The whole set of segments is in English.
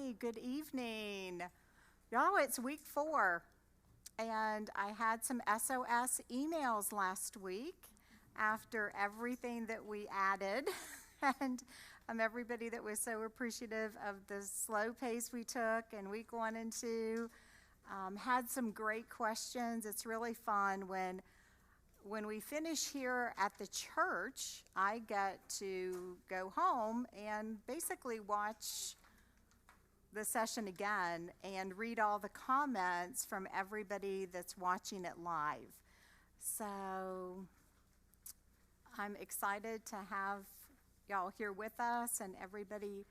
Hey, good evening. Y'all, it's week 4, and I had some SOS emails last week after everything that we added, and everybody that was so appreciative of the slow pace we took in week 1 and 2. Had some great questions. It's really fun when we finish here at the church. I get to go home and basically watch the session again and read all the comments from everybody that's watching it live. So I'm excited to have y'all here with us and everybody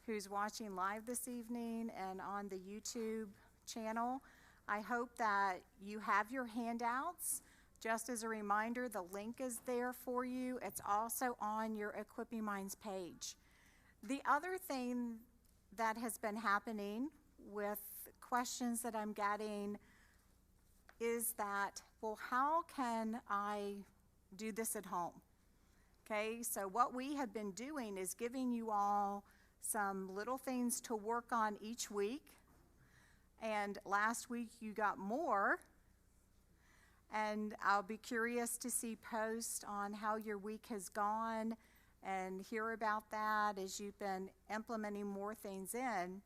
who's watching live this evening and on the YouTube channel. I hope that you have your handouts. Just as a reminder, the link is there for you. It's also on your Equipping Minds page. The other thing that has been happening with questions that I'm getting is that, well, how can I do this at home? Okay, so what we have been doing is giving you all some little things to work on each week. And last week you got more. And I'll be curious to see posts on how your week has gone and hear about that as you've been implementing more things in.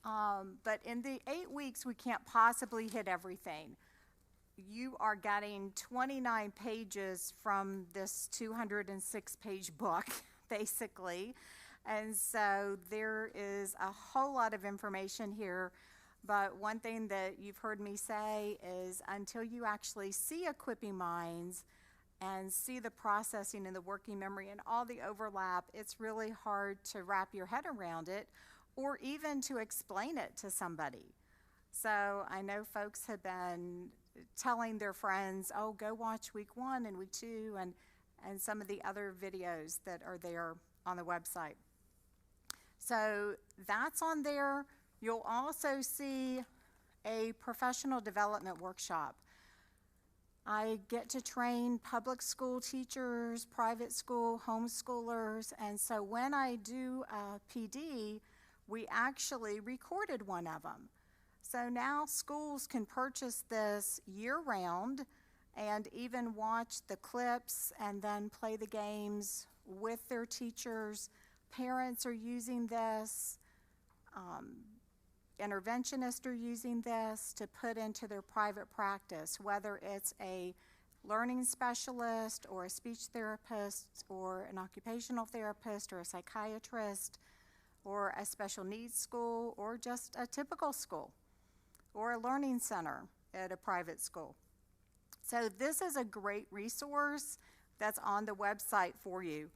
But in the 8 weeks, we can't possibly hit everything. You are getting 29 pages from this 206-page book, basically. And so there is a whole lot of information here. But one thing that you've heard me say is until you actually see Equipping Minds and see the processing and the working memory and all the overlap, it's really hard to wrap your head around it or even to explain it to somebody. So I know folks have been telling their friends, oh, go watch week 1 and week 2 and some of the other videos that are there on the website. So that's on there. You'll also see a professional development workshop. I get to train public school teachers, private school, homeschoolers, and so when I do a PD, we actually recorded one of them. So now schools can purchase this year-round and even watch the clips and then play the games with their teachers. Parents are using this. Interventionists are using this to put into their private practice, whether it's a learning specialist or a speech therapist or an occupational therapist or a psychiatrist or a special needs school or just a typical school or a learning center at a private school. So this is a great resource that's on the website for you.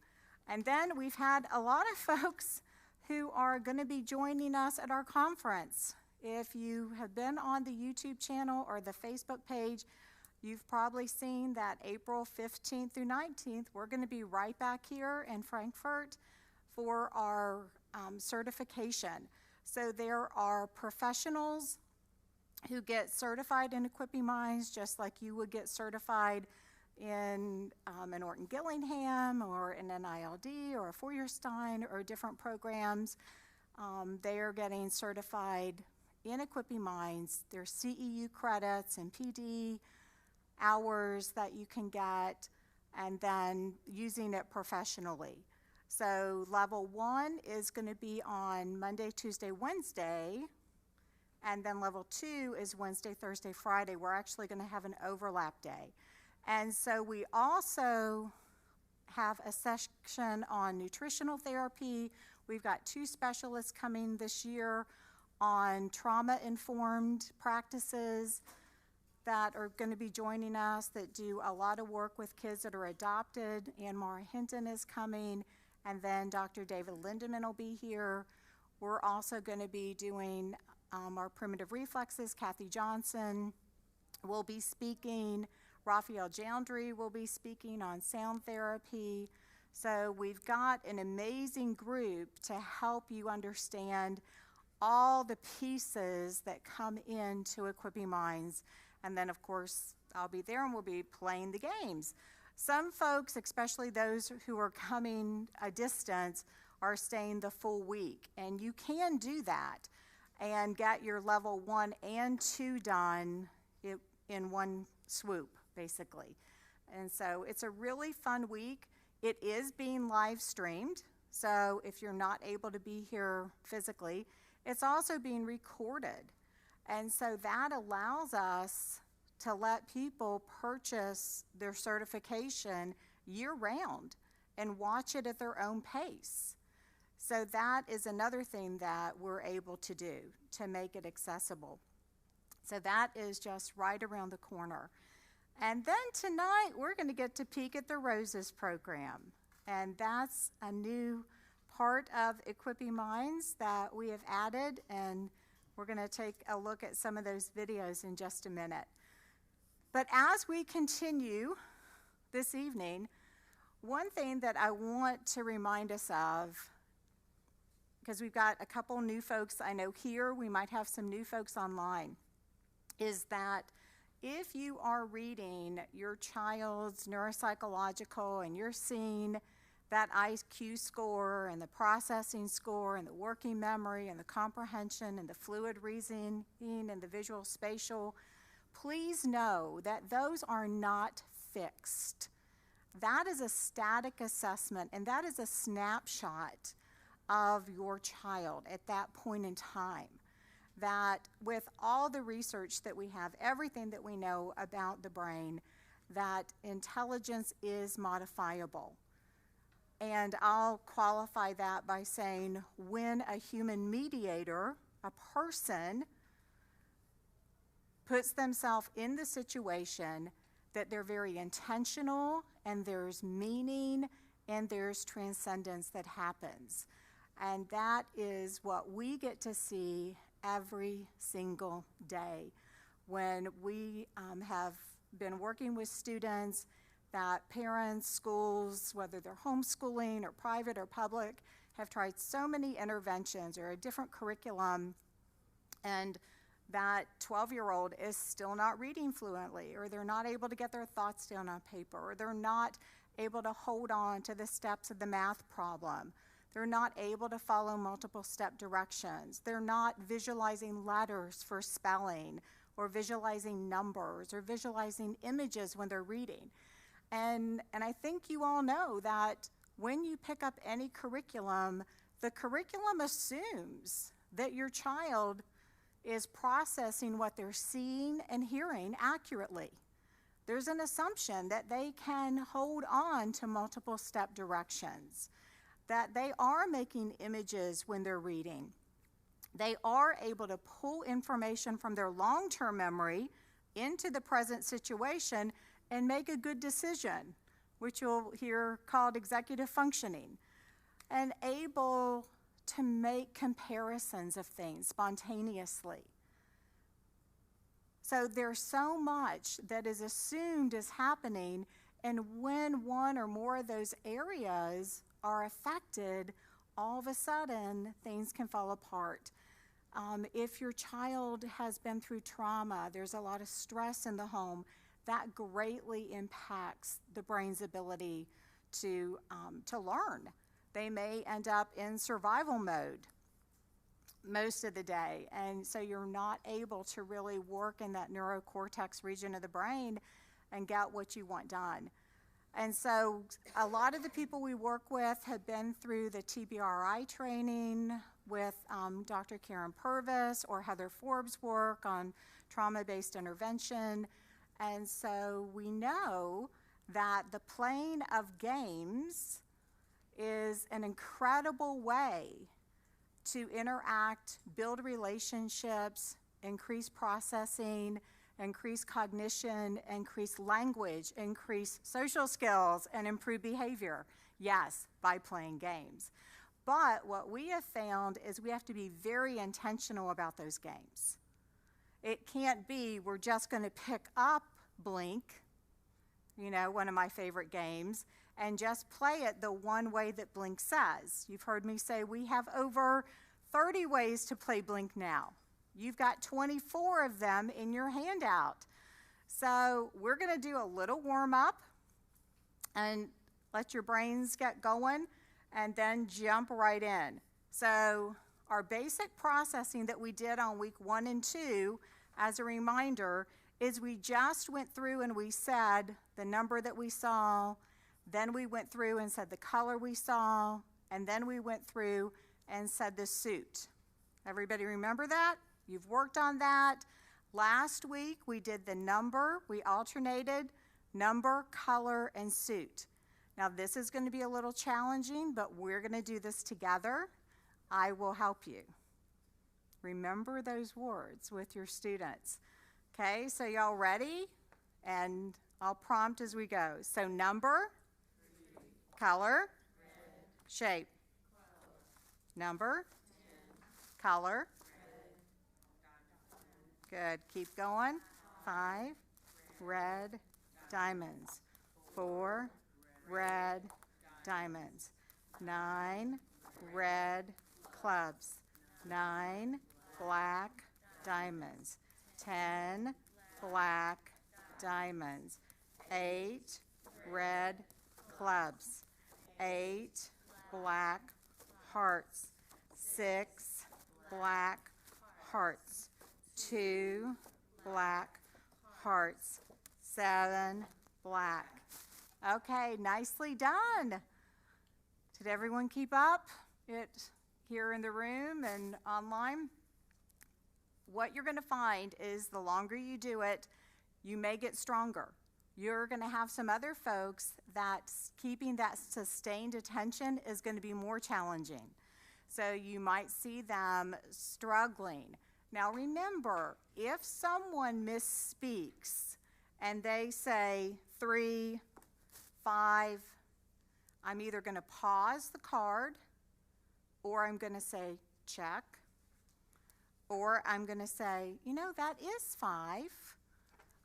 And then we've had a lot of folks who are going to be joining us at our conference. If you have been on the YouTube channel or the Facebook page, you've probably seen that April 15th through 19th, we're going to be right back here in Frankfurt for our certification. So there are professionals who get certified in Equipping Minds just like you would get certified in an Orton Gillingham or in an ILD or a Feuerstein or different programs. They are getting certified in Equipping Minds. There's CEU credits and PD hours that you can get and then using it professionally. So level 1 is going to be on Monday, Tuesday, Wednesday, and then level 2 is Wednesday, Thursday, Friday. We're actually going to have an overlap day. And so we also have a section on nutritional therapy. We've got 2 specialists coming this year on trauma-informed practices that are going to be joining us that do a lot of work with kids that are adopted. Ann Mara Hinton is coming, and then Dr. David Lindemann will be here. We're also going to be doing our primitive reflexes. Kathy Johnson will be speaking. Raphael Joundry will be speaking on sound therapy. So we've got an amazing group to help you understand all the pieces that come into Equipping Minds. And then, of course, I'll be there and we'll be playing the games. Some folks, especially those who are coming a distance, are staying the full week. And you can do that and get your level 1 and 2 done in one swoop, basically. And so it's a really fun week. It is being live streamed, so if you're not able to be here physically, it's also being recorded. And so that allows us to let people purchase their certification year-round and watch it at their own pace. So that is another thing that we're able to do to make it accessible. So that is just right around the corner. And then tonight, we're going to get to peek at the Roses program. And that's a new part of Equipping Minds that we have added, and we're going to take a look at some of those videos in just a minute. But as we continue this evening, one thing that I want to remind us of, because we've got a couple new folks I know here, we might have some new folks online, is that if you are reading your child's neuropsychological and you're seeing that IQ score and the processing score and the working memory and the comprehension and the fluid reasoning and the visual spatial, please know that those are not fixed. That is a static assessment, and that is a snapshot of your child at that point in time. That with all the research that we have, everything that we know about the brain, that intelligence is modifiable. And I'll qualify that by saying when a human mediator, a person, puts themselves in the situation, that they're very intentional and there's meaning and there's transcendence that happens. And that is what we get to see every single day when we have been working with students, that parents, schools, whether they're homeschooling or private or public, have tried so many interventions or a different curriculum, and that 12-year-old is still not reading fluently, or they're not able to get their thoughts down on paper, or they're not able to hold on to the steps of the math problem. They're not able to follow multiple step directions. They're not visualizing letters for spelling, or visualizing numbers, or visualizing images when they're reading. And I think you all know that when you pick up any curriculum, the curriculum assumes that your child is processing what they're seeing and hearing accurately. There's an assumption that they can hold on to multiple step directions, that they are making images when they're reading. They are able to pull information from their long-term memory into the present situation and make a good decision, which you'll hear called executive functioning, and able to make comparisons of things spontaneously. So there's so much that is assumed is happening, and when one or more of those areas are affected, all of a sudden things can fall apart. If your child has been through trauma, there's a lot of stress in the home, that greatly impacts the brain's ability to learn. They may end up in survival mode most of the day, and so you're not able to really work in that neurocortex region of the brain and get what you want done. And so a lot of the people we work with have been through the TBRI training with Dr. Karen Purvis or Heather Forbes' work on trauma-based intervention. And so we know that the playing of games is an incredible way to interact, build relationships, increase processing, increase cognition, increase language, increase social skills, and improve behavior. Yes, by playing games. But what we have found is we have to be very intentional about those games. It can't be we're just going to pick up Blink, you know, one of my favorite games, and just play it the one way that Blink says. You've heard me say we have over 30 ways to play Blink now. You've got 24 of them in your handout. So we're going to do a little warm-up and let your brains get going. and then jump right in. So our basic processing that we did on week 1 and 2, as a reminder, is we just went through and we said the number that we saw, then we went through and said the color we saw, and then we went through and said the suit. Everybody remember that? You've worked on that. Last week we did the number. We alternated number, color, and suit. Now this is going to be a little challenging, but we're going to do this together. I will help you. Remember those words with your students. Okay, so y'all ready? And I'll prompt as we go. So number, color, shape. Number, color. Good. Keep going. 5 red diamonds. 4 red diamonds. 9 red clubs. 9 black diamonds. 10 black diamonds. 8 red clubs. 8 black hearts. 6 black hearts. 2 black hearts. 7 black. Okay, nicely done. Did everyone keep up it here in the room and online? What you're going to find is the longer you do it, you may get stronger. You're going to have some other folks that keeping that sustained attention is going to be more challenging. So you might see them struggling. Now remember, if someone misspeaks and they say 3, 5, I'm either going to pause the card, or I'm going to say check, or I'm going to say, you know, that is 5,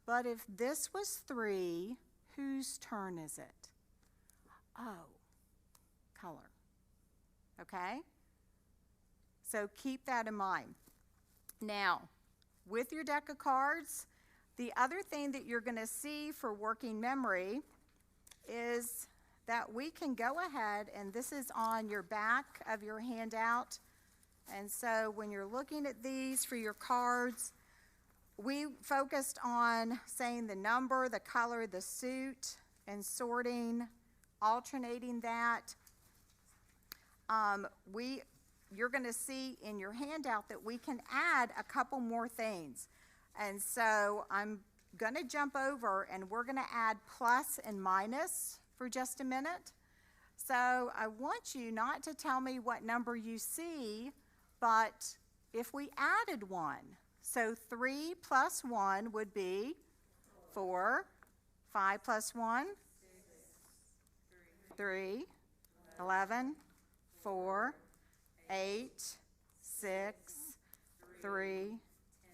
but if this was 3, whose turn is it? Oh, color. Okay? So keep that in mind. Now, with your deck of cards, the other thing that you're going to see for working memory is that we can go ahead, and this is on your back of your handout, and so when you're looking at these for your cards, we focused on saying the number, the color, the suit, and sorting, alternating that. You're going to see in your handout that we can add a couple more things. And so I'm going to jump over and we're going to add plus and minus for just a minute. So I want you not to tell me what number you see, but if we added 1. So 3 plus 1 would be 4. 5 plus 1? 3. 11. 4. 8, 6, 3,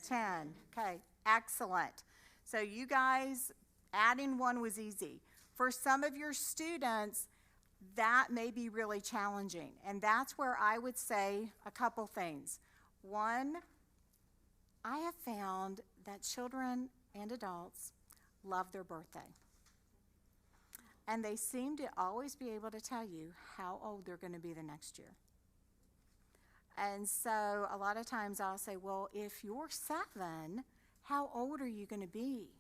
10. Okay, excellent. So you guys, adding 1 was easy. For some of your students, that may be really challenging, and that's where I would say a couple things. 1, I have found that children and adults love their birthday, and they seem to always be able to tell you how old they're going to be the next year. And so a lot of times I'll say, well, if you're 7, how old are you going to be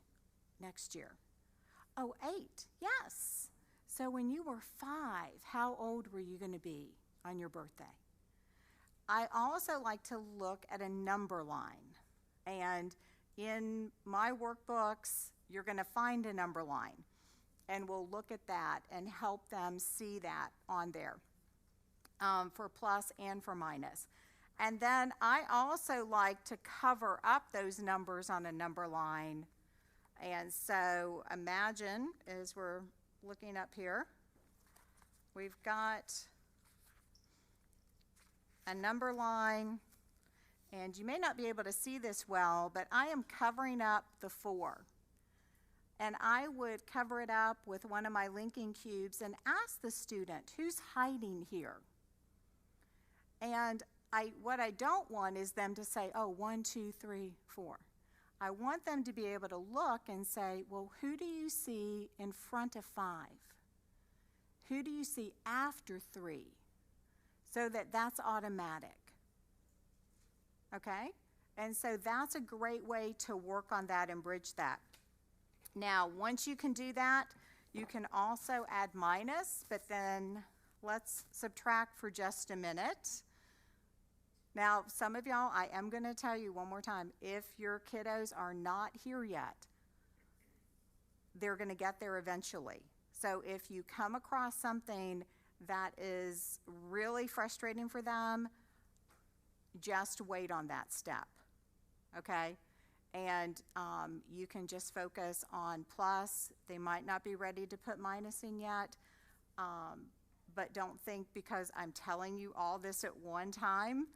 next year? Oh, 8, yes. So when you were 5, how old were you going to be on your birthday? I also like to look at a number line. And in my workbooks, you're going to find a number line. And we'll look at that and help them see that on there. For plus and for minus. And then I also like to cover up those numbers on a number line. And so imagine, as we're looking up here, we've got a number line, and you may not be able to see this well, but I am covering up the 4. And I would cover it up with one of my linking cubes and ask the student, who's hiding here? And what I don't want is them to say, oh, 1, 2, 3, 4. I want them to be able to look and say, well, who do you see in front of 5? Who do you see after 3? so that that's automatic. Okay? And so that's a great way to work on that and bridge that. Now, once you can do that, you can also add minus, but then let's subtract for just a minute. Now, some of y'all, I am going to tell you one more time, if your kiddos are not here yet, they're going to get there eventually. So if you come across something that is really frustrating for them, just wait on that step, okay? And you can just focus on plus. They might not be ready to put minus in yet, but don't think because I'm telling you all this at one time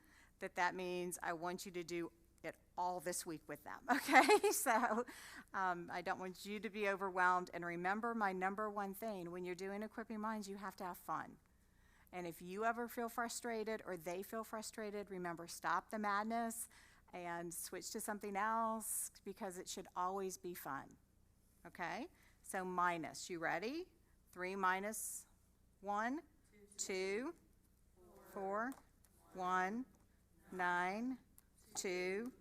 that means I want you to do it all this week with them, okay? So I don't want you to be overwhelmed. And remember my number one thing, when you're doing Equipping Minds, you have to have fun. And if you ever feel frustrated or they feel frustrated, remember, stop the madness and switch to something else because it should always be fun, okay? So minus, you ready? 3 minus 1, 2, 4, 1, 9, 2,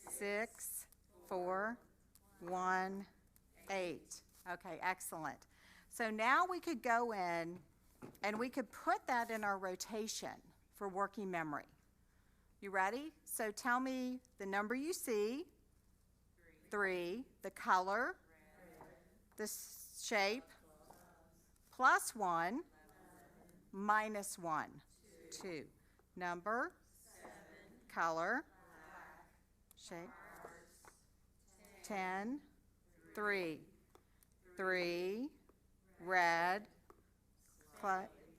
6, 4, 1, 8. Okay, excellent. So now we could go in and we could put that in our rotation for working memory. You ready? So tell me the number you see. 3. The color. The shape. Plus 1. Minus 1. 2. Number. Color. Shape. 10. 3. 3. Red.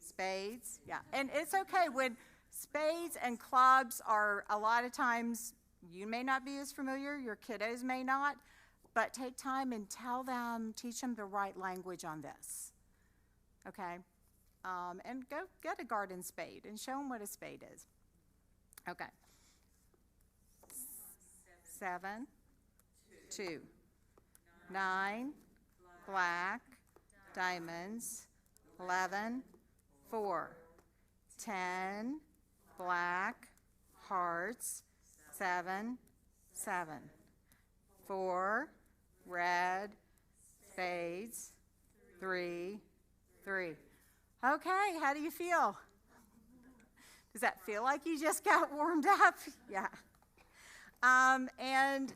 Spades. Yeah. And it's okay when spades and clubs are a lot of times, you may not be as familiar, your kiddos may not, but take time and tell them, teach them the right language on this. Okay? And go get a garden spade and show them what a spade is. Okay. 7, 2, 9, black, diamonds, 11, 4, 10, black, hearts, 7, 7, 4, red, spades, 3, 3. Okay, how do you feel? Does that feel like you just got warmed up? Yeah. And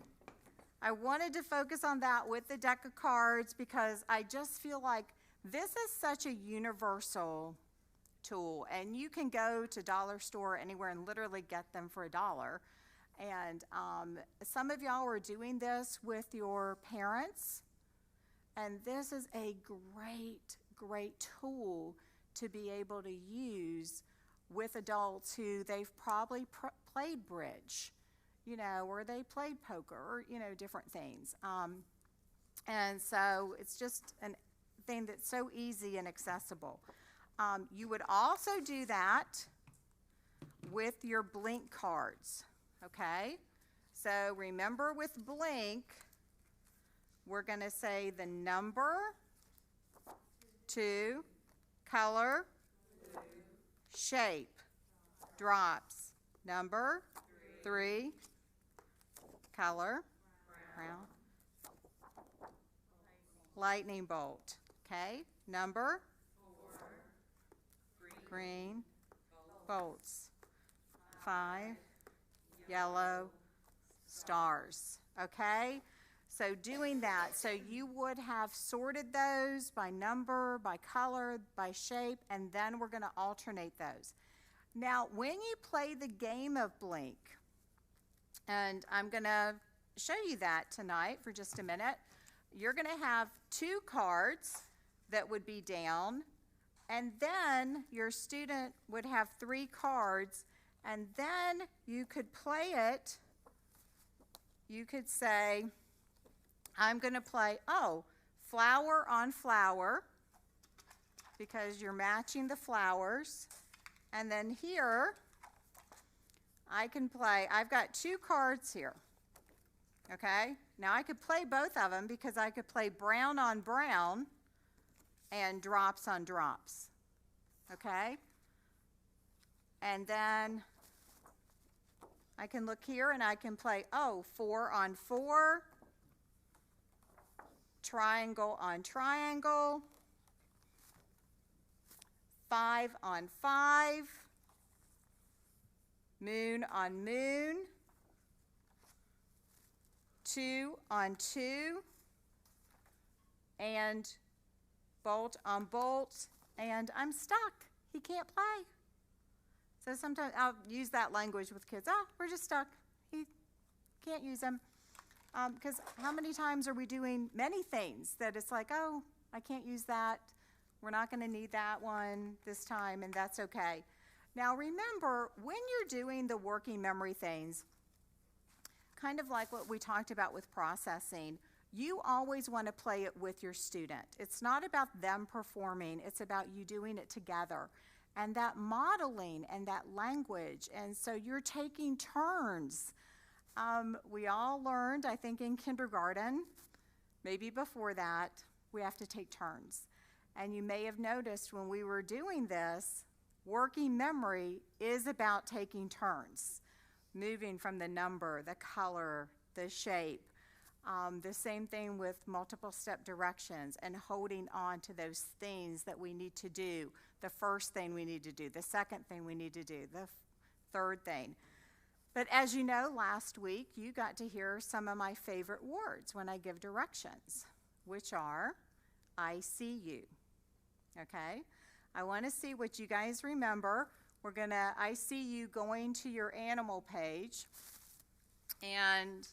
I wanted to focus on that with the deck of cards because I just feel like this is such a universal tool, and you can go to dollar store anywhere and literally get them for $1. And some of y'all are doing this with your parents, and this is a great tool to be able to use with adults who they've probably played bridge, you know, or they played poker, or, you know, different things. And so it's just a thing that's so easy and accessible. You would also do that with your blink cards, okay? So remember with blink, we're going to say the number, 2, color, shape, drops, number, 3, color, brown, lightning bolt, okay? Number, 4, green, bolts, 5, yellow, stars, okay? So doing that, so you would have sorted those by number, by color, by shape, and then we're going to alternate those. Now, when you play the game of blink, and I'm going to show you that tonight for just a minute, you're going to have 2 cards that would be down, and then your student would have 3 cards, and then you could play it. You could say, I'm going to play, flower on flower, because you're matching the flowers. And then here, I can play, I've got 2 cards here, okay? Now I could play both of them because I could play brown on brown and drops on drops, okay? And then I can look here and I can play, 4 on 4, triangle on triangle, 5 on 5, moon on moon, 2 on 2, and bolt on bolt, and I'm stuck. He can't play. So sometimes I'll use that language with kids. We're just stuck. He can't use them. Because how many times are we doing many things that it's like, I can't use that. We're not going to need that one this time, and that's okay. Now remember, when you're doing the working memory things, kind of like what we talked about with processing, you always want to play it with your student. It's not about them performing, it's about you doing it together. And that modeling and that language, and so you're taking turns. We all learned, I think in kindergarten, maybe before that, we have to take turns. And you may have noticed when we were doing this, working memory is about taking turns, moving from the number, the color, the shape. The same thing with multiple step directions and holding on to those things that we need to do. The first thing we need to do, the second thing we need to do, the third thing. But as you know, last week you got to hear some of my favorite words when I give directions, which are, I see you, okay? I want to see what you guys remember. I see you going to your animal page, and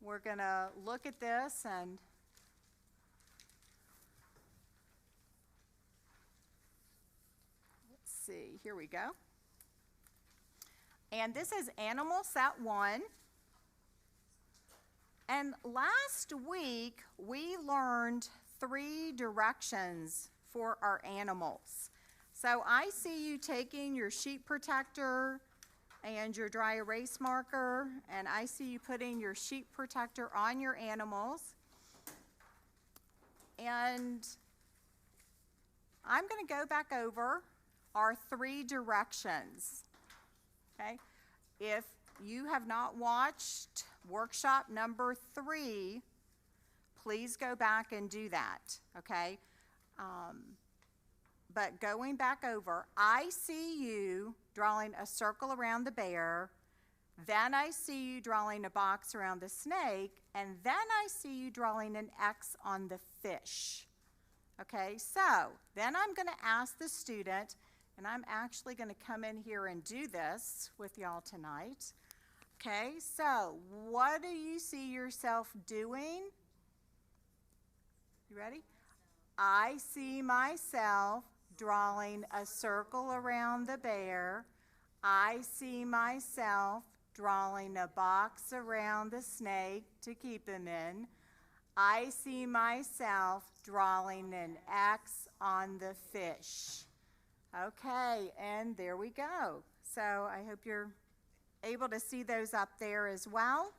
we're gonna look at this and let's see, here we go. And this is Animal Set 1. And last week we learned 3 directions for our animals. So I see you taking your sheet protector and your dry erase marker, and I see you putting your sheet protector on your animals. And I'm going to go back over our 3 directions, okay? If you have not watched workshop number 3, please go back and do that, okay? But going back over, I see you drawing a circle around the bear, then I see you drawing a box around the snake, and then I see you drawing an X on the fish. Okay, so then I'm going to ask the student, and I'm actually going to come in here and do this with y'all tonight. Okay, so what do you see yourself doing? You ready? I see myself drawing a circle around the bear. I see myself drawing a box around the snake to keep him in. I see myself drawing an X on the fish. Okay, and there we go. So I hope you're able to see those up there as well.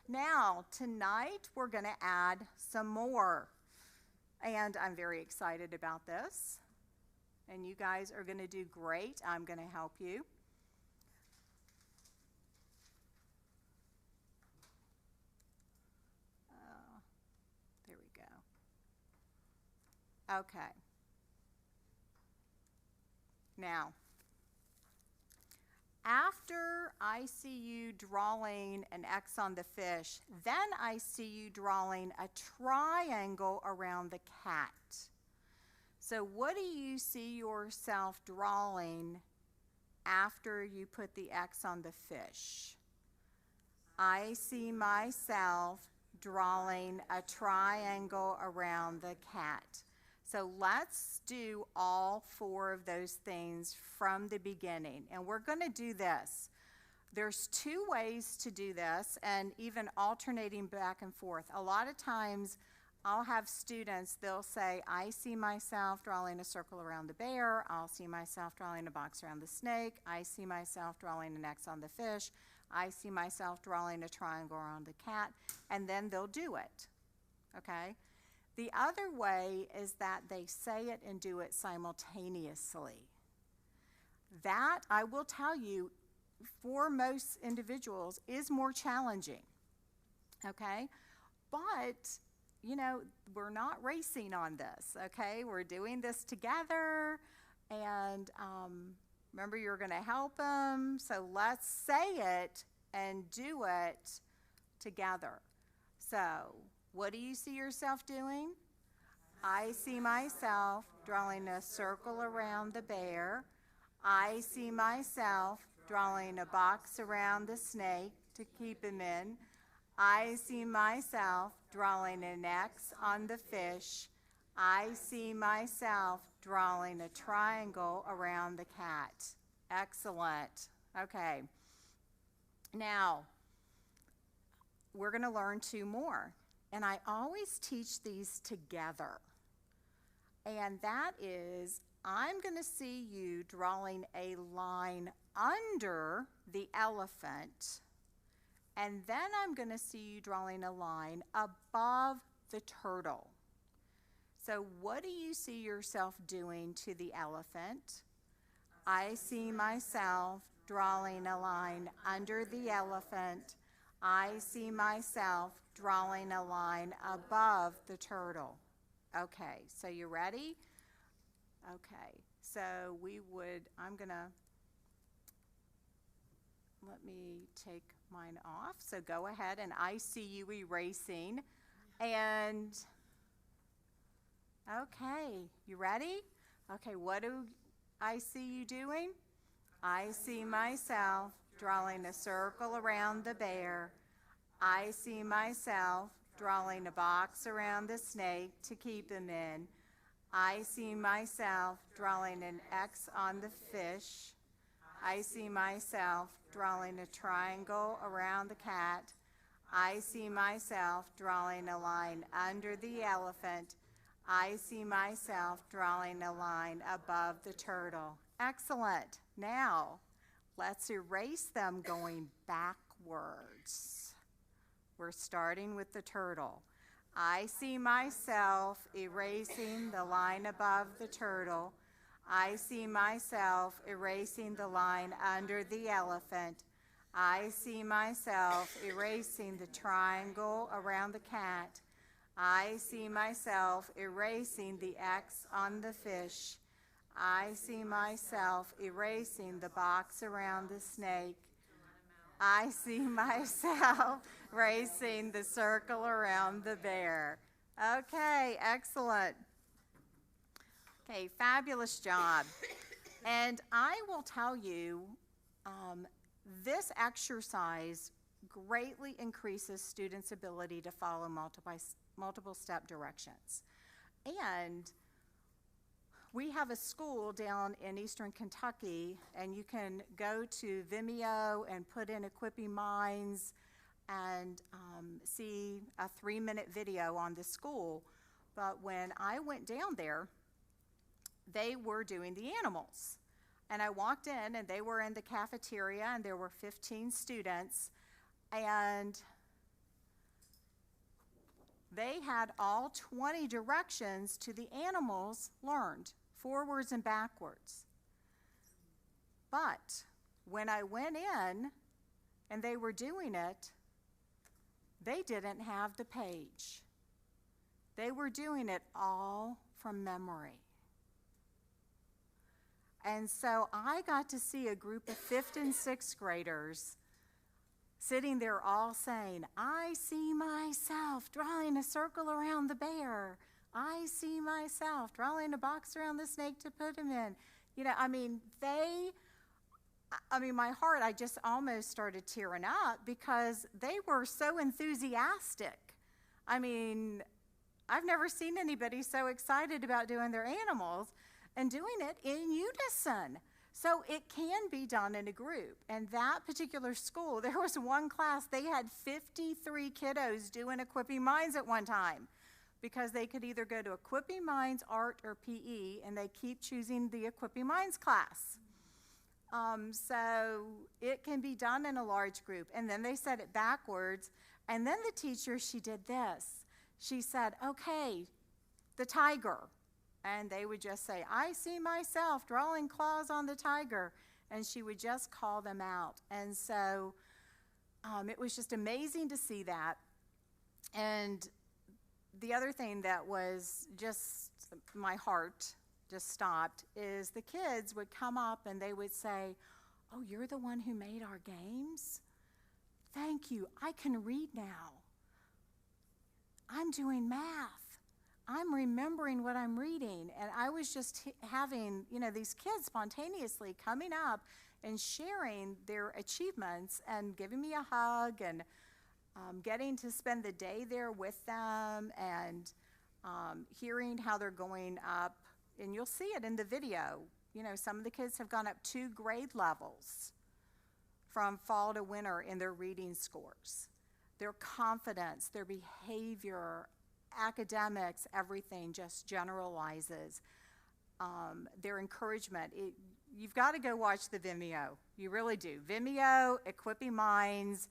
Now, tonight we're going to add some more. And I'm very excited about this. And you guys are going to do great. I'm going to help you. There we go. Okay. Now, after I see you drawing an X on the fish, then I see you drawing a triangle around the cat. So what do you see yourself drawing after you put the X on the fish? I see myself drawing a triangle around the cat. So let's do all 4 of those things from the beginning. And we're going to do this. There's 2 ways to do this, and even alternating back and forth. A lot of times I'll have students, they'll say, I see myself drawing a circle around the bear. I'll see myself drawing a box around the snake. I see myself drawing an X on the fish. I see myself drawing a triangle around the cat. And then they'll do it, okay? The other way is that they say it and do it simultaneously. that, I will tell you, for most individuals is more challenging, okay? But, you know, we're not racing on this, okay? We're doing this together, and remember, you're going to help them, so let's say it and do it together. So, what do you see yourself doing? I see myself drawing a circle around the bear. I see myself drawing a box around the snake to keep him in. I see myself drawing an X on the fish. I see myself drawing a triangle around the cat. Excellent. Okay. Now, we're going to learn 2 more. And I always teach these together. And that is, I'm going to see you drawing a line under the elephant, and then I'm going to see you drawing a line above the turtle. So what do you see yourself doing to the elephant? I see myself drawing a line under the elephant. I see myself drawing a line above the turtle. Okay, so you ready? Okay, so let me take mine off. So go ahead, and I see you erasing. And, okay, you ready? Okay, what do I see you doing? I see myself drawing a circle around the bear. I see myself drawing a box around the snake to keep him in. I see myself drawing an X on the fish. I see myself drawing a triangle around the cat. I see myself drawing a line under the elephant. I see myself drawing a line above the turtle. Excellent. Now, let's erase them going backwards. We're starting with the turtle. I see myself erasing the line above the turtle. I see myself erasing the line under the elephant. I see myself erasing the triangle around the cat. I see myself erasing the X on the fish. I see myself erasing the box around the snake. I see myself erasing the circle around the bear. Okay, excellent. Okay, fabulous job. And I will tell you, this exercise greatly increases students' ability to follow multiple step directions. And we have a school down in Eastern Kentucky, and you can go to Vimeo and put in Equipping Minds and see a 3-minute video on the school. But when I went down there, they were doing the animals. And I walked in, and they were in the cafeteria, and there were 15 students, and they had all 20 directions to the animals learned, forwards and backwards. But when I went in and they were doing it, they didn't have the page. They were doing it all from memory. And so I got to see a group of 5th and 6th graders sitting there all saying, I see myself drawing a circle around the bear. I see myself drawing a box around the snake to put him in. You know, I mean, my heart, I just almost started tearing up because they were so enthusiastic. I mean, I've never seen anybody so excited about doing their animals and doing it in unison. So it can be done in a group. And that particular school, there was one class, they had 53 kiddos doing Equipping Minds at one time because they could either go to Equipping Minds, art, or PE, and they keep choosing the Equipping Minds class. So it can be done in a large group. And then they said it backwards. And then the teacher, she did this. She said, okay, the tiger. And they would just say, I see myself drawing claws on the tiger. And she would just call them out. And so it was just amazing to see that. And the other thing that was just, my heart just stopped, is the kids would come up and they would say, oh, you're the one who made our games? Thank you. I can read now. I'm doing math. I'm remembering what I'm reading. And I was just having, these kids spontaneously coming up and sharing their achievements and giving me a hug and getting to spend the day there with them and hearing how they're going up. And you'll see it in the video. Some of the kids have gone up 2 grade levels from fall to winter in their reading scores. Their confidence, their behavior, academics, everything just generalizes. Their encouragement. You've got to go watch the Vimeo. You really do. Vimeo, Equipping Minds,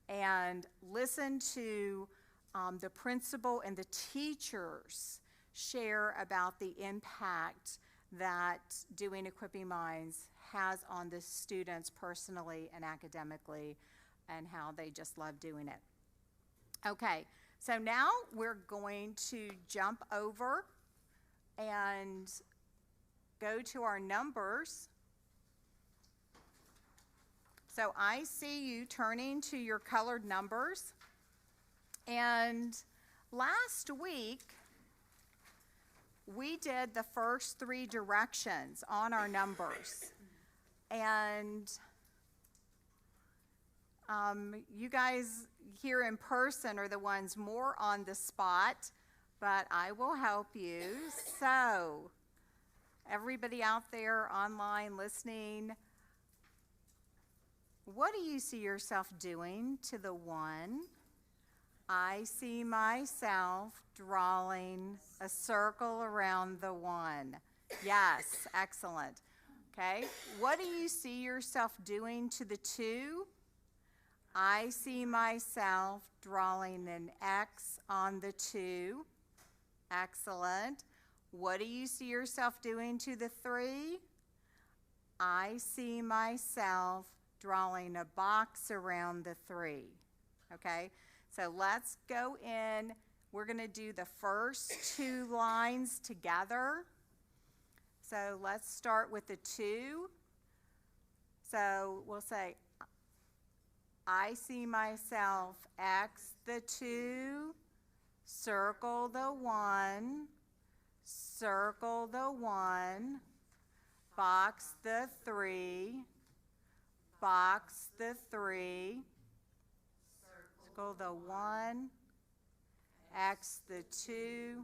and listen to the principal and the teachers share about the impact that doing Equipping Minds has on the students personally and academically, and how they just love doing it. Okay, so now we're going to jump over and go to our numbers. So I see you turning to your colored numbers. And last week, we did the first 3 directions on our numbers. And you guys here in person are the ones more on the spot, but I will help you. So, everybody out there online listening, what do you see yourself doing to the 1? I see myself drawing a circle around the 1. Yes, excellent. Okay, what do you see yourself doing to the 2? I see myself drawing an X on the 2. Excellent. What do you see yourself doing to the 3? I see myself drawing a box around the 3. Okay, so let's go in. We're going to do the first 2 lines together. So let's start with the 2. So we'll say, I see myself X the 2, circle the 1, circle the 1, box the 3, box the 3, circle the 1, X the 2,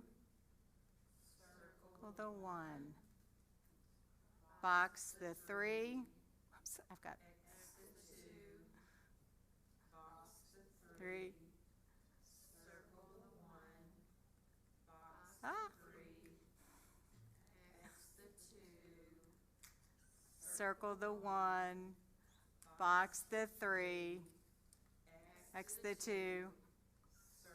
circle the 1, box the 3. Oops, I've got 3. Circle the 1, box the 3, X the 2. Circle the 1, box the 3, X the 2.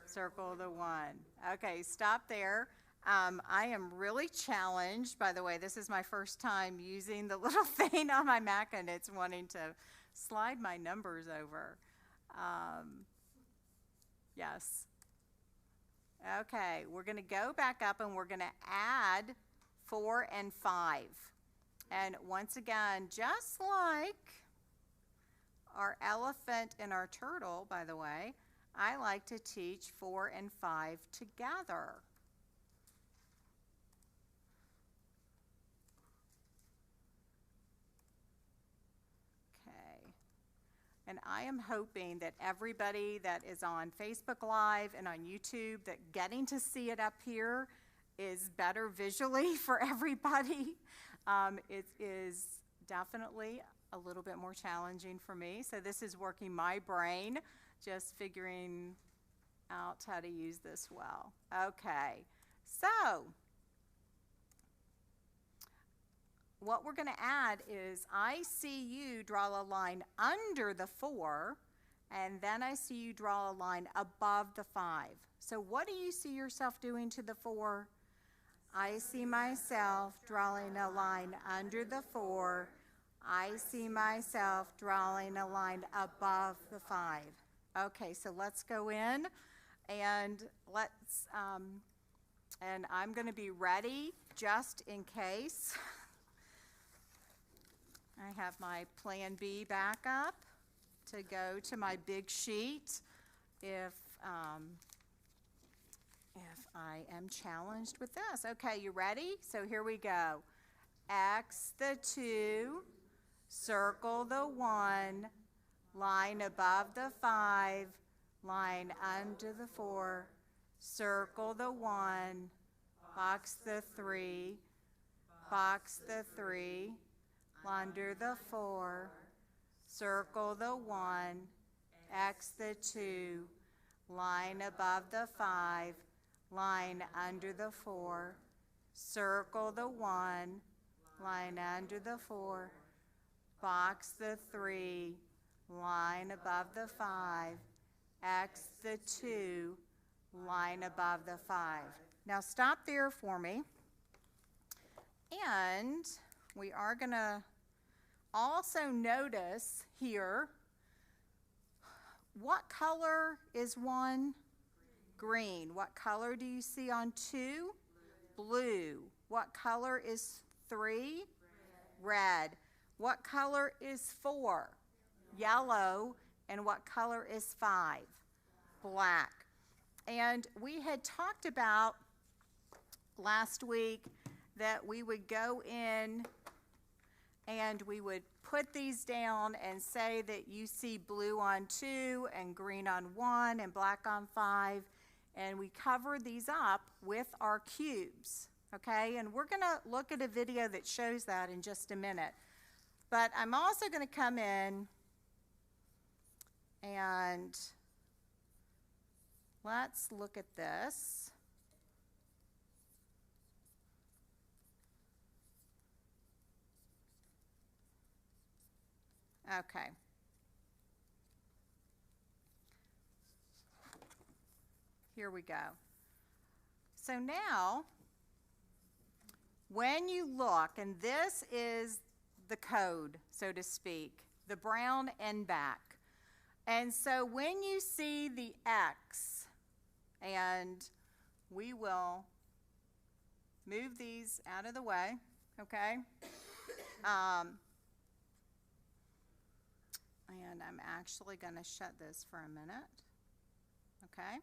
Circle the 1. Okay, stop there. I am really challenged. By the way, this is my first time using the little thing on my Mac, and it's wanting to slide my numbers over. Yes. Okay, we're going to go back up and we're going to add 4 and 5. And once again, just like our elephant and our turtle, by the way, I like to teach 4 and 5 together. And I am hoping that everybody that is on Facebook Live and on YouTube, that getting to see it up here is better visually for everybody. It is definitely a little bit more challenging for me. So this is working my brain, just figuring out how to use this well. Okay, so what we're going to add is I see you draw a line under the 4, and then I see you draw a line above the 5. So what do you see yourself doing to the 4? I see myself drawing a line under the 4. I see myself drawing a line above the 5. Okay, so let's go in and and I'm going to be ready just in case. I have my Plan B back up to go to my big sheet if I am challenged with this. Okay, you ready? So here we go. X the 2, circle the 1, line above the 5, line under the 4, circle the 1, box the 3, box the 3, under the 4, circle the 1, X the 2, line above the 5, line under the 4, circle the 1, line under the 4, box the 3, line above the 5, X the 2, line above the 5. Now stop there for me. And we are going to also notice here, what color is 1? Green. What color do you see on 2? Blue. What color is 3? Red. What color is 4? Yellow. And what color is 5? Black. And we had talked about last week that we would go in and we would put these down and say that you see blue on 2 and green on 1 and black on 5. And we cover these up with our cubes, okay? And we're going to look at a video that shows that in just a minute. But I'm also going to come in and let's look at this. Okay. Here we go. So now, when you look, and this is the code, so to speak, the brown end back. And so when you see the X, and we will move these out of the way, okay? And I'm actually going to shut this for a minute, okay?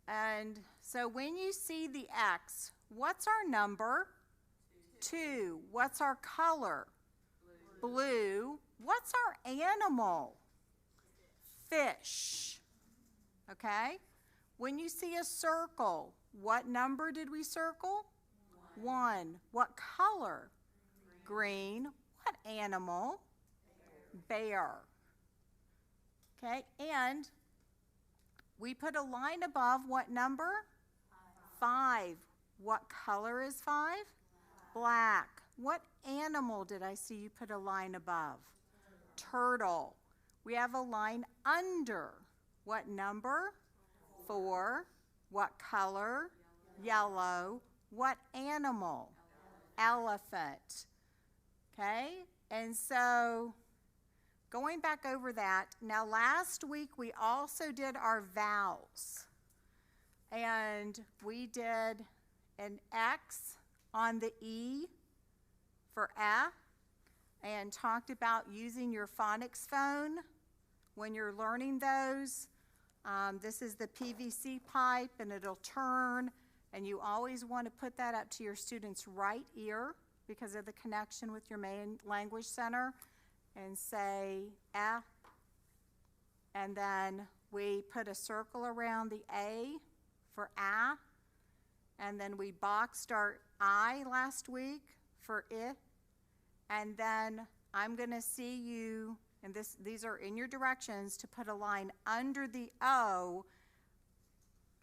And so when you see the X, what's our number? 2. What's our color? Blue. What's our animal? Fish. Okay? When you see a circle, what number did we circle? 1. What color? Green. What animal? Bear. Okay, and we put a line above what number? 5. What color is 5? Black. What animal did I see you put a line above? Turtle. We have a line under. What number? 4. What color? Yellow. What animal? Elephant. Okay, and so going back over that, now last week we also did our vowels. And we did an X on the E for F and talked about using your phonics phone when you're learning those. This is the PVC pipe and it'll turn, and you always want to put that up to your student's right ear because of the connection with your main language center, and say F, and then we put a circle around the A for A, and then we boxed our I last week for I, and then I'm going to see you, and these are in your directions, to put a line under the O,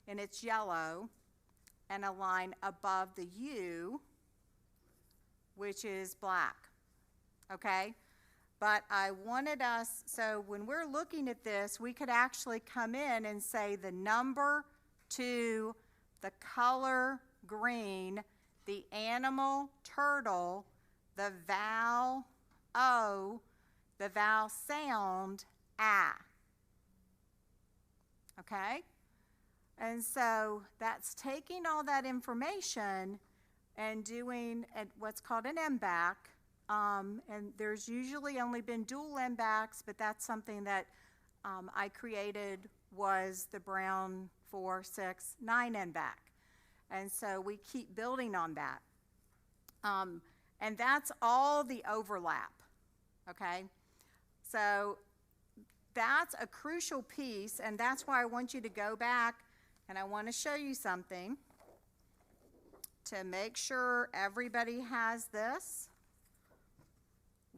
and it's yellow, and a line above the U, which is black, okay? But I wanted us, so when we're looking at this, we could actually come in and say the number to the color green, the animal turtle, the vowel O, the vowel sound A. Okay? And so that's taking all that information and doing what's called an MBAC. And there's usually only been dual MBACs, but that's something that I created, was the Brown 4, 6, 9 MBAC. And so we keep building on that. And that's all the overlap, okay? So that's a crucial piece, and that's why I want you to go back, and I want to show you something to make sure everybody has this.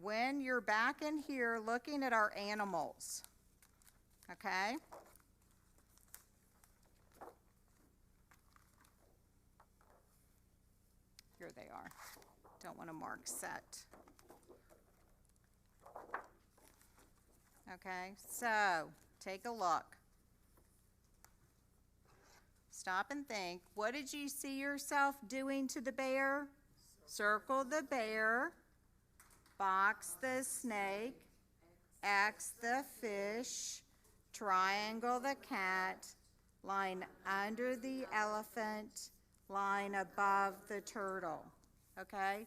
When you're back in here looking at our animals, okay? Here they are. Don't want to mark set. Okay, so take a look. Stop and think. What did you see yourself doing to the bear? Circle the bear, box the snake, X the fish, triangle the cat, line under the elephant, line above the turtle. Okay?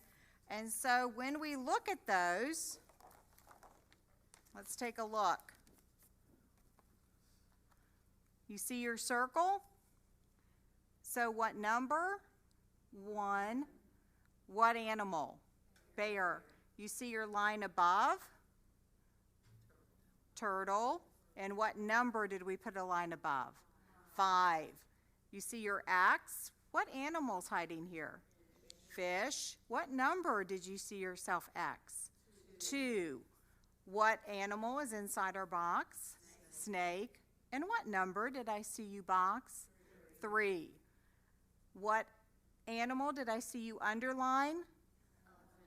And so when we look at those, let's take a look. You see your circle? So what number? 1. What animal? Bear. You see your line above? Turtle. And what number did we put a line above? 5. You see your X? What animal's hiding here? Fish. What number did you see yourself X? 2. What animal is inside our box? Snake. And what number did I see you box? 3. What animal did I see you underline?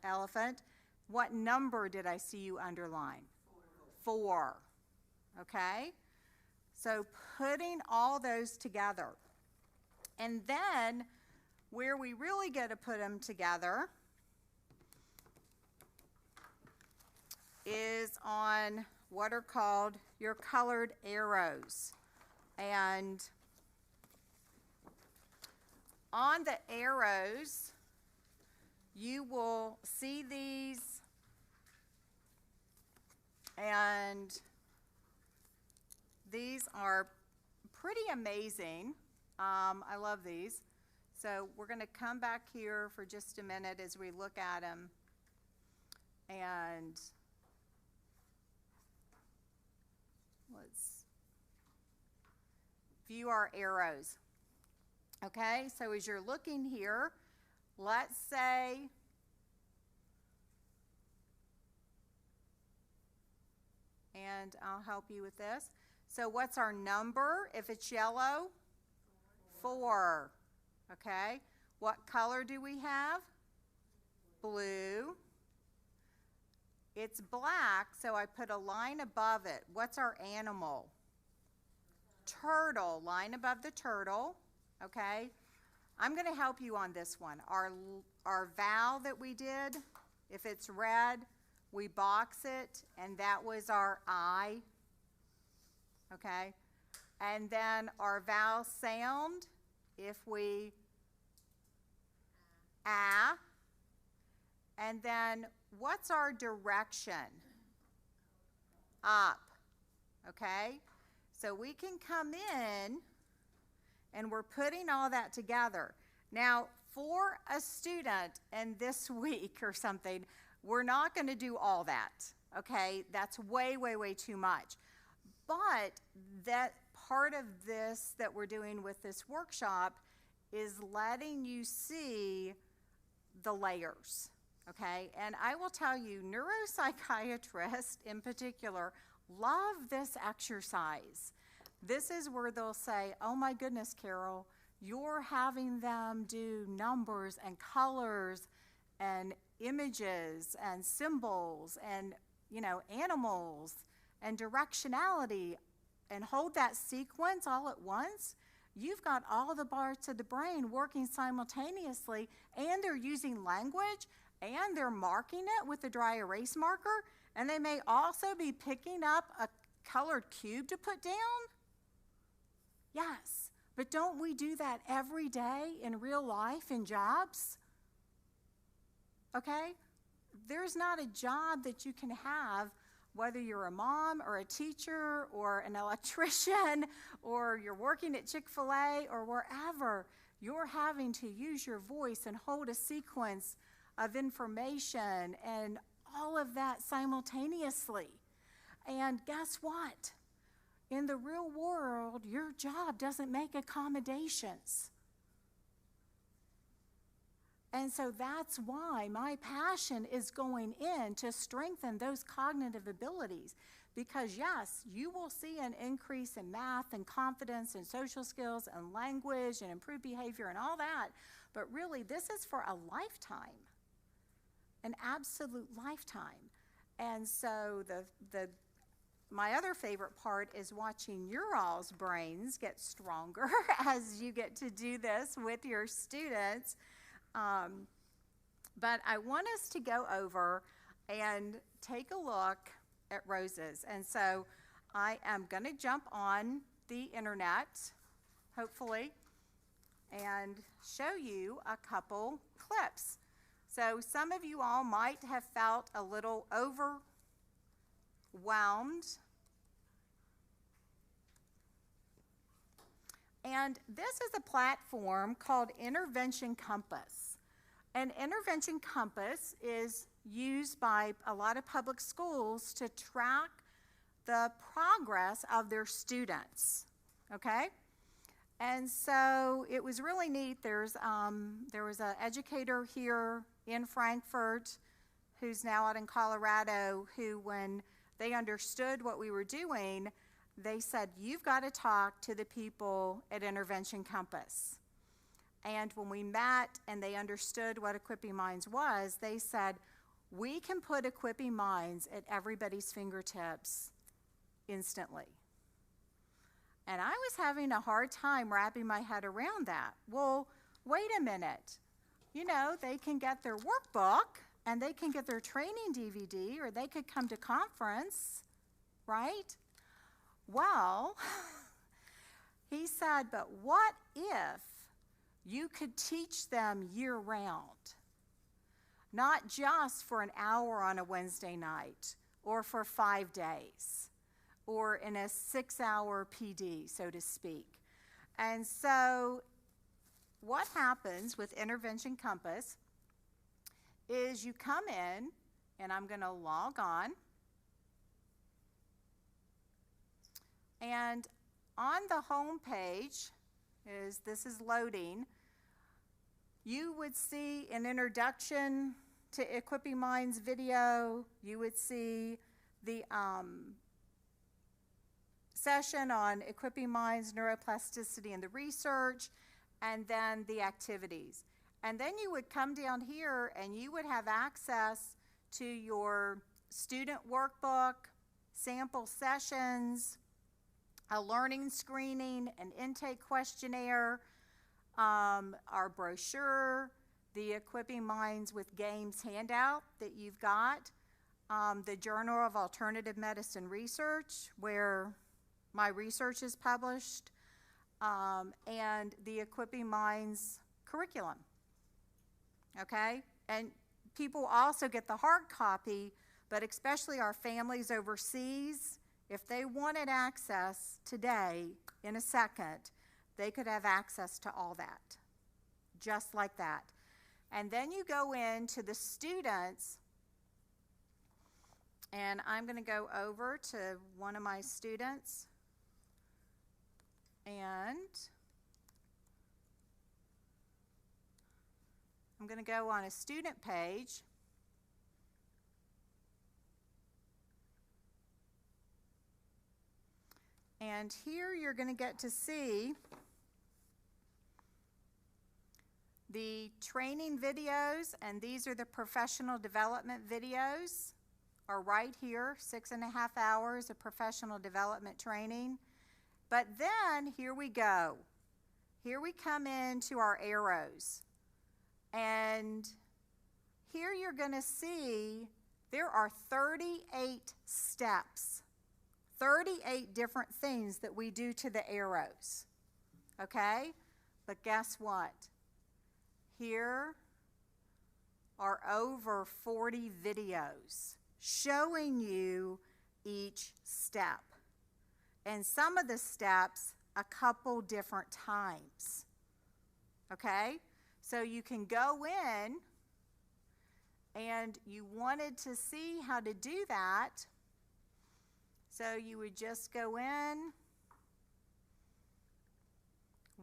Elephant. What number did I see you underline? 4. Okay? So putting all those together. And then where we really get to put them together is on what are called your colored arrows. And on the arrows, you will see these, and these are pretty amazing. I love these. So we're going to come back here for just a minute as we look at them and let's view our arrows. Okay, so as you're looking here, let's say and I'll help you with this. So what's our number if it's yellow? 4. Okay, what color do we have? Blue. It's black, so I put a line above it. What's our animal? Turtle. Line above the turtle. Okay, I'm going to help you on this one. Our vowel that we did, if it's red, we box it, and that was our I. Okay, and then our vowel sound, if we A, and then what's our direction? Up. Okay, so we can come in and we're putting all that together. Now, for a student in this week or something, we're not going to do all that, okay? That's way, way, way too much. But that part of this that we're doing with this workshop is letting you see the layers, okay? And I will tell you, neuropsychiatrists in particular love this exercise. This is where they'll say, oh my goodness, Carol, you're having them do numbers and colors and images and symbols and, you know, animals and directionality and hold that sequence all at once. you've got all the parts of the brain working simultaneously, and they're using language, and they're marking it with a dry erase marker, and they may also be picking up a colored cube to put down. Yes, but don't we do that every day in real life, in jobs? Okay? There's not a job that you can have, whether you're a mom or a teacher or an electrician or you're working at Chick-fil-A or wherever, you're having to use your voice and hold a sequence of information and all of that simultaneously. And guess what? In the real world, your job doesn't make accommodations. And so that's why my passion is going in to strengthen those cognitive abilities. Because yes, you will see an increase in math and confidence and social skills and language and improved behavior and all that. But really, this is for a lifetime, an absolute lifetime. And so my other favorite part is watching your all's brains get stronger as you get to do this with your students. But I want us to go over and take a look at roses. And so I am going to jump on the internet, hopefully, and show you a couple clips. So some of you all might have felt a little overwhelmed. And this is a platform called Intervention Compass. And Intervention Compass is used by a lot of public schools to track the progress of their students, okay? And so it was really neat. There was an educator here in Frankfort who's now out in Colorado who, when they understood what we were doing, they said, you've got to talk to the people at Intervention Compass. And when we met and they understood what Equipping Minds was, they said, we can put Equipping Minds at everybody's fingertips instantly. And I was having a hard time wrapping my head around that. Well, wait a minute. You know, they can get their workbook and they can get their training DVD, or they could come to conference, right? Well, he said, but what if you could teach them year-round, not just for an hour on a Wednesday night or for 5 days or in a 6-hour PD, so to speak. And so what happens with Intervention Compass is you come in, and I'm going to log on, and on the home page, this is loading, you would see an introduction to Equipping Minds video. You would see the session on Equipping Minds, neuroplasticity, and the research, and then the activities. And then you would come down here and you would have access to your student workbook, sample sessions, a learning screening, an intake questionnaire, our brochure, the Equipping Minds with Games handout that you've got, the Journal of Alternative Medicine Research, where my research is published, and the Equipping Minds curriculum, okay? And people also get the hard copy, but especially our families overseas, if they wanted access today, in a second, they could have access to all that, just like that. And then you go into the students, and I'm going to go over to one of my students, and I'm going to go on a student page. And here you're going to get to see the training videos, and these are the professional development videos, are right here, 6.5 hours of professional development training. But then, here we go. here we come into our arrows. And here you're going to see there are 38 steps, 38 different things that we do to the arrows. Okay? But guess what? Here are over 40 videos showing you each step. And some of the steps a couple different times. Okay? So you can go in, and you wanted to see how to do that. So you would just go in,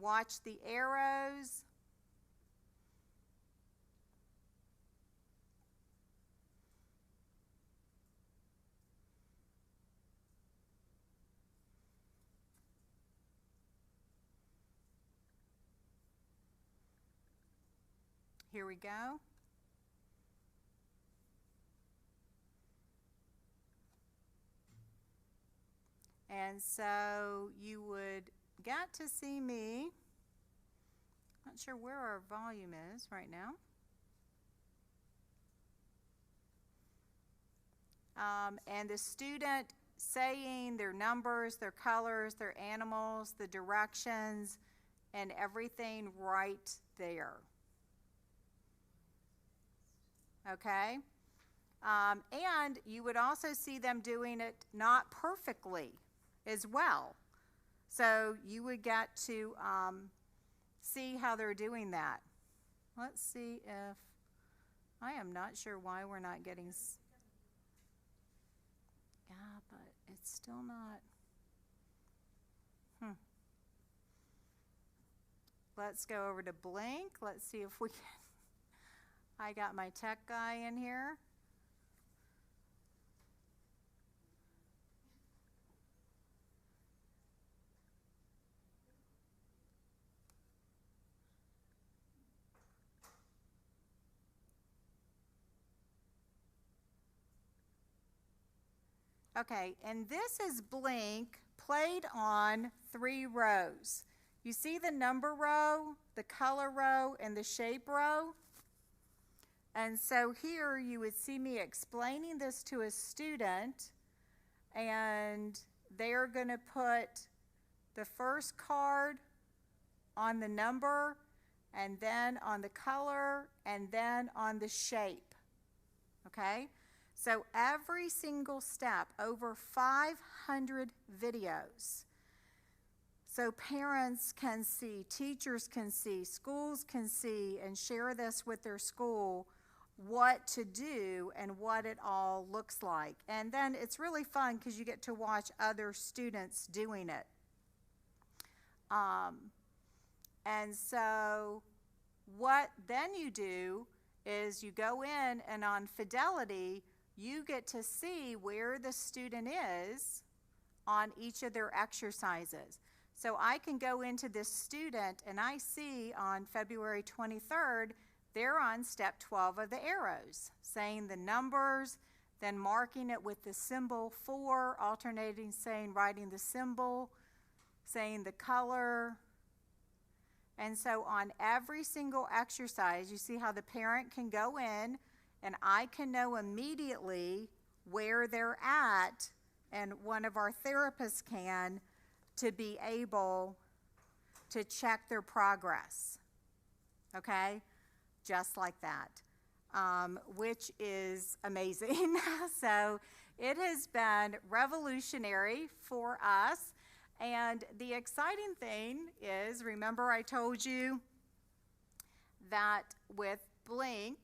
watch the arrows, here we go. And so you would get to see me. Not sure where our volume is right now. And the student saying their numbers, their colors, their animals, the directions, and everything right there. Okay? And you would also see them doing it not perfectly as well. So you would get to see how they're doing that. Let's see if, I am not sure why we're not getting, yeah, but it's still not, Let's go over to Blink. Let's see if we can, I got my tech guy in here. Okay, and this is Blink played on 3 rows. You see the number row, the color row, and the shape row? And so here you would see me explaining this to a student, and they're going to put the first card on the number, and then on the color, and then on the shape. Okay? So every single step, over 500 videos. So parents can see, teachers can see, schools can see, and share this with their school, what to do and what it all looks like. And then it's really fun because you get to watch other students doing it. And so what then you do is you go in, and on Fidelity, you get to see where the student is on each of their exercises. So I can go into this student, and I see on February 23rd, they're on step 12 of the arrows, saying the numbers, then marking it with the symbol 4, alternating saying, writing the symbol, saying the color. And so on every single exercise, you see how the parent can go in, and I can know immediately where they're at, and one of our therapists can, to be able to check their progress. Okay? Just like that, which is amazing. So it has been revolutionary for us. And the exciting thing is, remember I told you that with Blink,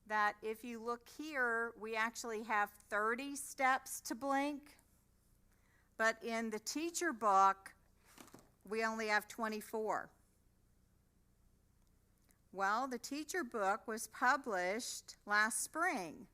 that if you look here, we actually have 30 steps to Blink, but in the teacher book, we only have 24. Well, the teacher book was published last spring,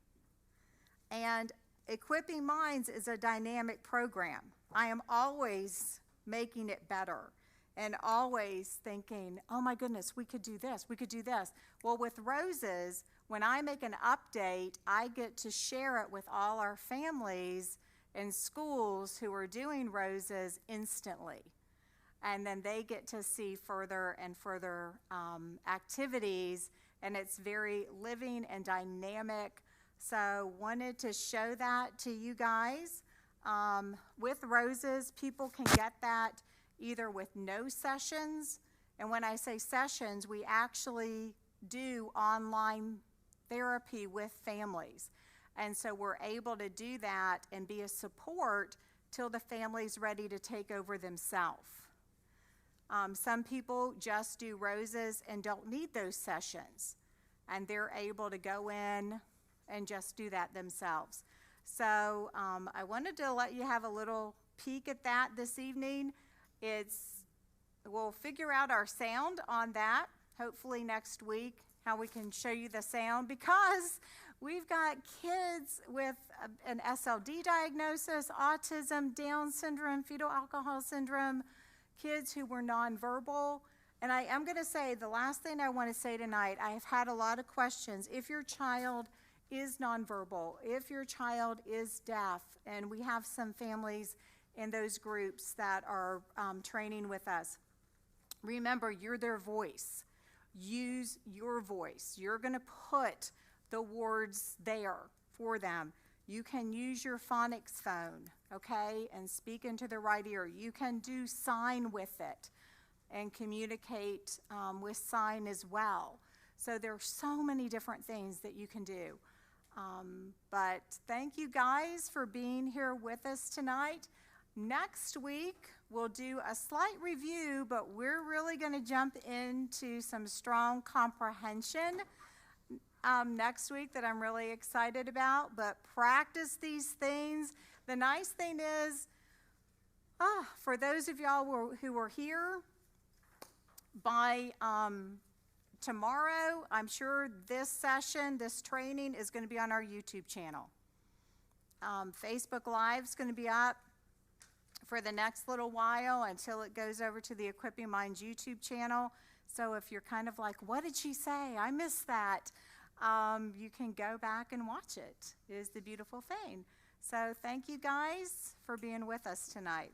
and Equipping Minds is a dynamic program. I am always making it better and always thinking, oh my goodness, we could do this, we could do this. Well, with Roses, when I make an update, I get to share it with all our families and schools who are doing Roses instantly. and then they get to see further and further activities, and it's very living and dynamic. So wanted to show that to you guys. With Roses, people can get that either with no sessions, and when I say sessions, we actually do online therapy with families. And so we're able to do that and be a support till the family's ready to take over themselves. Some people just do Roses and don't need those sessions, and they're able to go in and just do that themselves. So I wanted to let you have a little peek at that this evening. We'll figure out our sound on that, hopefully next week, how we can show you the sound, because we've got kids with an SLD diagnosis, autism, Down syndrome, fetal alcohol syndrome, kids who were nonverbal. And I am going to say, the last thing I want to say tonight, I have had a lot of questions. If your child is nonverbal, if your child is deaf, and we have some families in those groups that are training with us, remember, you're their voice. Use your voice. You're going to put the words there for them. You can use your phonics phone, okay, and speak into the right ear. You can do sign with it and communicate with sign as well. So there are so many different things that you can do. But thank you guys for being here with us tonight. Next week, we'll do a slight review, but we're really going to jump into some strong comprehension next week that I'm really excited about. But practice these things. The nice thing is, for those of y'all who are here, by tomorrow, I'm sure this session, this training is going to be on our YouTube channel. Facebook Live is going to be up for the next little while until it goes over to the Equipping Minds YouTube channel. So if you're kind of like, what did she say? I missed that. You can go back and watch it. It is the beautiful thing. So thank you guys for being with us tonight.